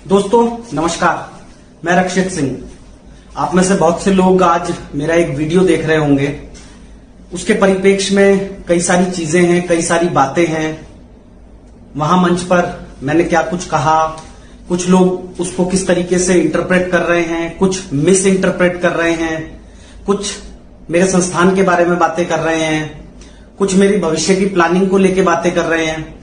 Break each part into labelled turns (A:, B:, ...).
A: दोस्तों नमस्कार, मैं रक्षित सिंह। आप में से बहुत से लोग आज मेरा एक वीडियो देख रहे होंगे। उसके परिप्रेक्ष्य में कई सारी चीजें हैं, कई सारी बातें हैं। वहां मंच पर मैंने क्या कुछ कहा, कुछ लोग उसको किस तरीके से इंटरप्रेट कर रहे हैं, कुछ मिस इंटरप्रेट कर रहे हैं, कुछ मेरे संस्थान के बारे में बातें कर रहे हैं, कुछ मेरी भविष्य की प्लानिंग को लेकर बातें कर रहे हैं।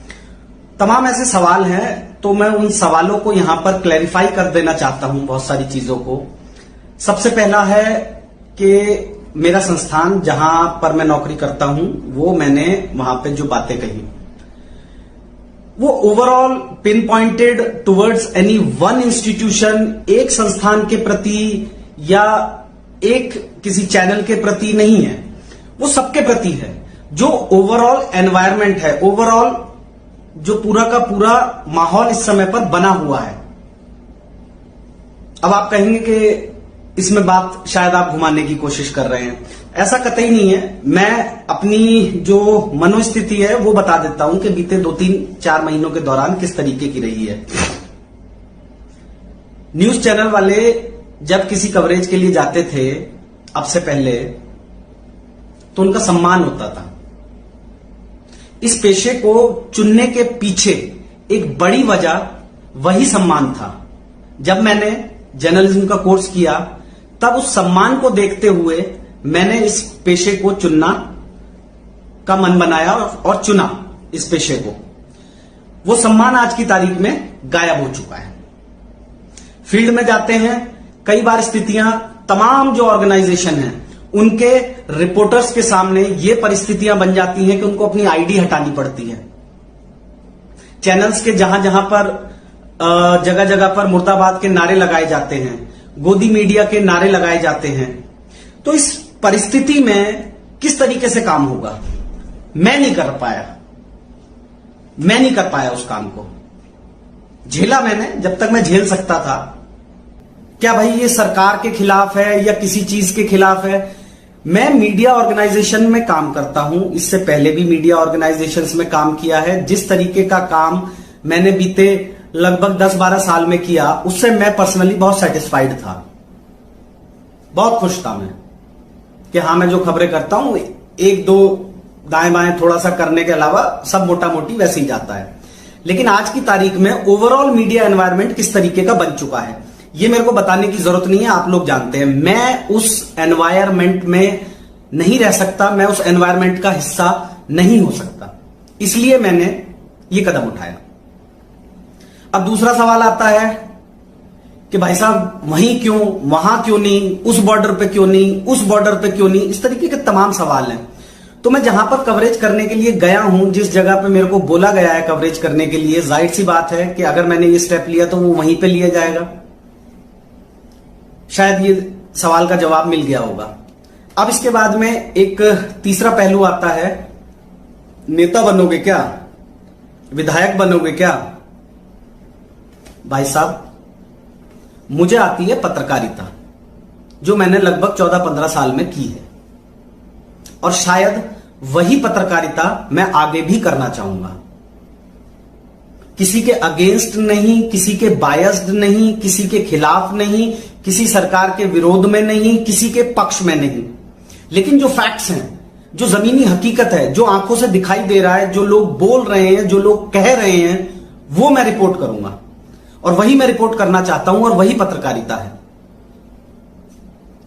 A: तमाम ऐसे सवाल हैं, तो मैं उन सवालों को यहां पर क्लैरिफाई कर देना चाहता हूं, बहुत सारी चीजों को। सबसे पहला है कि मेरा संस्थान जहां पर मैं नौकरी करता हूं, वो मैंने वहां पे जो बातें कही वो overall pin pointed towards any one institution, एक संस्थान के प्रति या एक किसी चैनल के प्रति नहीं है, वो सबके प्रति है। जो ओवरऑल एनवायरमेंट है, ओवरऑल जो पूरा का पूरा माहौल इस समय पर बना हुआ है। अब आप कहेंगे कि इसमें बात शायद आप घुमाने की कोशिश कर रहे हैं। ऐसा कतई नहीं है। मैं अपनी जो मनोस्थिति है वो बता देता हूं कि बीते 2-3-4 महीनों के दौरान किस तरीके की रही है। न्यूज चैनल वाले जब किसी कवरेज के लिए जाते थे अब से पहले, तो उनका सम्मान होता था। इस पेशे को चुनने के पीछे एक बड़ी वजह वही सम्मान था। जब मैंने जर्नलिज्म का कोर्स किया तब उस सम्मान को देखते हुए मैंने इस पेशे को चुनना का मन बनाया और चुना इस पेशे को। वो सम्मान आज की तारीख में गायब हो चुका है। फील्ड में जाते हैं, कई बार स्थितियां, तमाम जो ऑर्गेनाइजेशन हैं उनके रिपोर्टर्स के सामने ये परिस्थितियां बन जाती हैं कि उनको अपनी आईडी हटानी पड़ती है। चैनल्स के जहां जहां पर जगह जगह पर मुर्दाबाद के नारे लगाए जाते हैं, गोदी मीडिया के नारे लगाए जाते हैं। तो इस परिस्थिति में किस तरीके से काम होगा, मैं नहीं कर पाया उस काम को। झेला मैंने जब तक मैं झेल सकता था। क्या भाई ये सरकार के खिलाफ है या किसी चीज के खिलाफ है? मैं मीडिया ऑर्गेनाइजेशन में काम करता हूं, इससे पहले भी मीडिया ऑर्गेनाइजेशंस में काम किया है। जिस तरीके का काम मैंने बीते लगभग 10-12 साल में किया, उससे मैं पर्सनली बहुत सेटिस्फाइड था, बहुत खुश था मैं कि हाँ, मैं जो खबरें करता हूं, एक दो दाएं बाएं थोड़ा सा करने के अलावा सब मोटा मोटी वैसे ही जाता है। लेकिन आज की तारीख में ओवरऑल मीडिया एनवायरनमेंट किस तरीके का बन चुका है, ये मेरे को बताने की जरूरत नहीं है, आप लोग जानते हैं। मैं उस एनवायरनमेंट में नहीं रह सकता, मैं उस एनवायरनमेंट का हिस्सा नहीं हो सकता, इसलिए मैंने ये कदम उठाया। अब दूसरा सवाल आता है कि भाई साहब वहीं क्यों, वहां क्यों नहीं, उस बॉर्डर पे क्यों नहीं, उस बॉर्डर पे क्यों नहीं, इस तरीके के तमाम सवाल हैं। तो मैं जहां पर कवरेज करने के लिए गया हूं, जिस जगह पे मेरे को बोला गया है कवरेज करने के लिए, जाहिर सी बात है कि अगर मैंने ये स्टेप लिया तो वो वहीं पे लिया जाएगा। शायद ये सवाल का जवाब मिल गया होगा। अब इसके बाद में एक तीसरा पहलू आता है, नेता बनोगे क्या, विधायक बनोगे क्या? भाई साहब, मुझे आती है पत्रकारिता, जो मैंने लगभग 14-15 साल में की है, और शायद वही पत्रकारिता मैं आगे भी करना चाहूंगा। किसी के अगेंस्ट नहीं, किसी के बायस्ड नहीं, किसी के खिलाफ नहीं, किसी सरकार के विरोध में नहीं, किसी के पक्ष में नहीं। लेकिन जो फैक्ट्स हैं, जो जमीनी हकीकत है, जो आंखों से दिखाई दे रहा है, जो लोग बोल रहे हैं, जो लोग कह रहे हैं, वो मैं रिपोर्ट करूंगा, और वही मैं रिपोर्ट करना चाहता हूं, और वही पत्रकारिता है।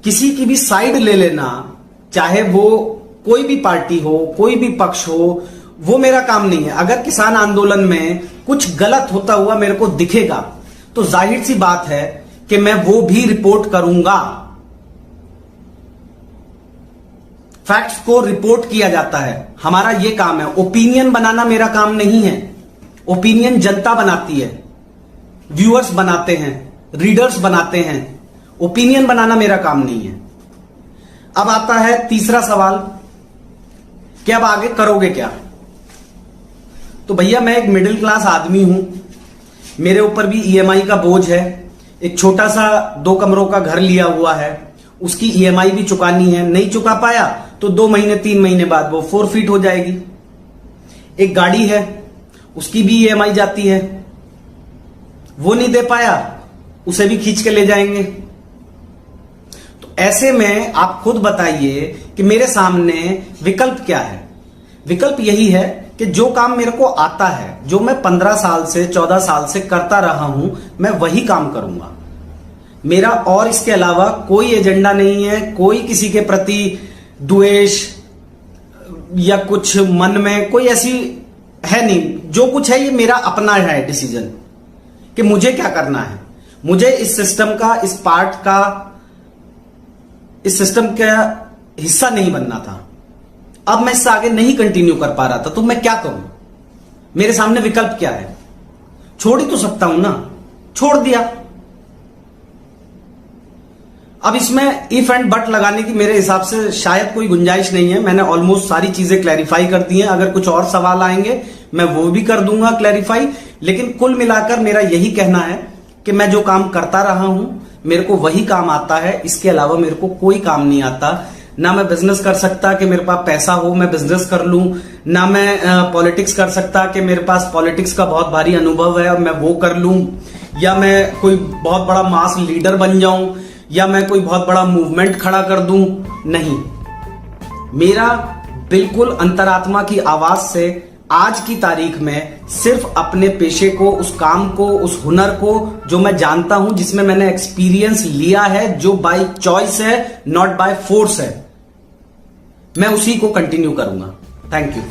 A: किसी की भी साइड ले लेना, चाहे वो कोई भी पार्टी हो, कोई भी पक्ष हो, वो मेरा काम नहीं है। अगर किसान आंदोलन में कुछ गलत होता हुआ मेरे को दिखेगा तो जाहिर सी बात है कि मैं वो भी रिपोर्ट करूंगा। फैक्ट्स को रिपोर्ट किया जाता है, हमारा ये काम है। ओपिनियन बनाना मेरा काम नहीं है। ओपिनियन जनता बनाती है, व्यूअर्स बनाते हैं, रीडर्स बनाते हैं। ओपिनियन बनाना मेरा काम नहीं है। अब आता है तीसरा सवाल कि अब आगे करोगे क्या? तो भैया, मैं एक मिडिल क्लास आदमी हूं, मेरे ऊपर भी ईएमआई का बोझ है। एक छोटा सा 2 कमरों का घर लिया हुआ है, उसकी ईएमआई भी चुकानी है। नहीं चुका पाया तो 2 महीने 3 महीने बाद वो फोरफिट हो जाएगी। एक गाड़ी है, उसकी भी ईएमआई जाती है। वो नहीं दे पाया, उसे भी खींच के ले जाएंगे। तो ऐसे में आप खुद बताइए कि मेरे सामने विकल्प क्या है। विकल्प यही है कि जो काम मेरे को आता है, जो मैं 15 साल से 14 साल से करता रहा हूं, मैं वही काम करूंगा। मेरा और इसके अलावा कोई एजेंडा नहीं है, कोई किसी के प्रति द्वेष या कुछ मन में कोई ऐसी है नहीं। जो कुछ है ये मेरा अपना है डिसीजन कि मुझे क्या करना है। मुझे इस सिस्टम का, इस पार्ट का, इस सिस्टम का हिस्सा नहीं बनना था। अब मैं इससे आगे नहीं कंटिन्यू कर पा रहा था, तो मैं क्या करूं? मेरे सामने विकल्प क्या है? छोड़ ही तो सकता हूं ना, छोड़ दिया। अब इसमें इफ एंड बट लगाने की मेरे हिसाब से शायद कोई गुंजाइश नहीं है। मैंने ऑलमोस्ट सारी चीजें क्लैरिफाई कर दी हैं। अगर कुछ और सवाल आएंगे मैं वो भी कर दूंगा क्लैरिफाई। लेकिन कुल मिलाकर मेरा यही कहना है कि मैं जो काम करता रहा हूं, मेरे को वही काम आता है। इसके अलावा मेरे को कोई काम नहीं आता। ना मैं बिजनेस कर सकता कि मेरे पास पैसा हो मैं बिजनेस कर लूं, ना मैं पॉलिटिक्स कर सकता कि मेरे पास पॉलिटिक्स का बहुत भारी अनुभव है और मैं वो कर लूं, या मैं कोई बहुत बड़ा मास लीडर बन जाऊं, या मैं कोई बहुत बड़ा मूवमेंट खड़ा कर दूं। नहीं, मेरा बिल्कुल अंतरात्मा की आवाज से आज की तारीख में सिर्फ अपने पेशे को, उस काम को, उस हुनर को जो मैं जानता हूं, जिसमें मैंने एक्सपीरियंस लिया है, जो बाय चॉइस है, नॉट बाय फोर्स है, मैं उसी को कंटिन्यू करूंगा। Thank you.